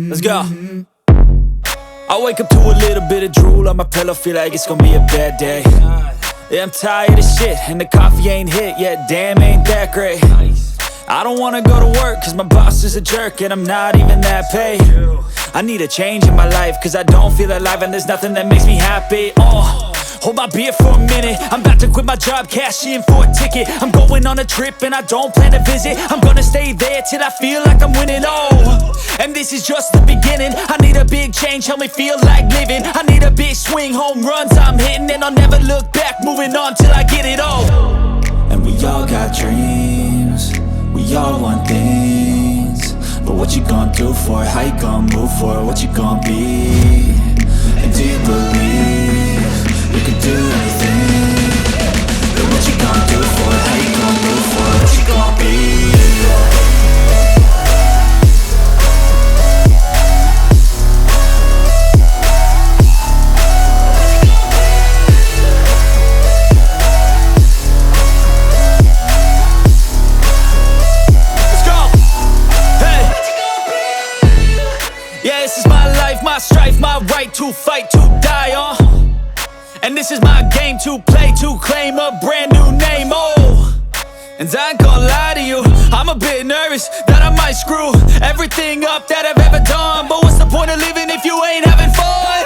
Let's go. I wake up to a little bit of drool on my pillow, feel like it's gonna be a bad day. Yeah, I'm tired of shit, and the coffee ain't hit yet, damn, ain't that great. I don't wanna go to work, cause my boss is a jerk, and I'm not even that paid. I need a change in my life, cause I don't feel alive, and there's nothing that makes me happy. Hold my beer for a minute, I'm about to quit my job, cash in for a ticket. I'm going on a trip and I don't plan to visit. I'm gonna stay there till I feel like I'm winning, and this is just the beginning. I need a big change, help me feel like living. I need a big swing, home runs I'm hitting, and I'll never look back, moving on till I get it all. And we all got dreams, we all want things, but what you gonna do for it? How you gonna move for it? What you gonna be? And do you believe you can do anything? But what you gonna do for it? How you gonna move for it? What you gonna be? Let's go! Hey! Yeah, this is my life, my strife, my right to fight, to die on. And this is my game to play, to claim a brand new name, And I ain't gonna lie to you, I'm a bit nervous that I might screw everything up that I've ever done. But what's the point of living if you ain't having fun?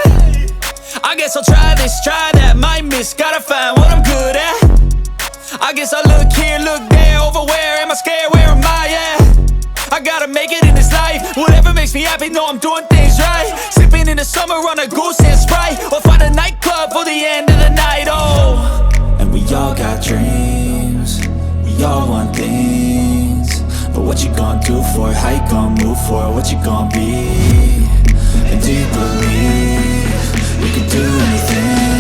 I guess I'll try this, try that, might miss, gotta find what I'm good at. I guess I'll look here, look there, over where am I scared, where am I at? I gotta make it in this life, whatever makes me happy, know I'm doing things right. Sipping in the summer on a goose and Sprite, or find a nightclub for the end of the night, And we all got dreams, we all want things, but what you gonna do for it? How you gonna move for it? What you gonna be? And do you believe you can do anything?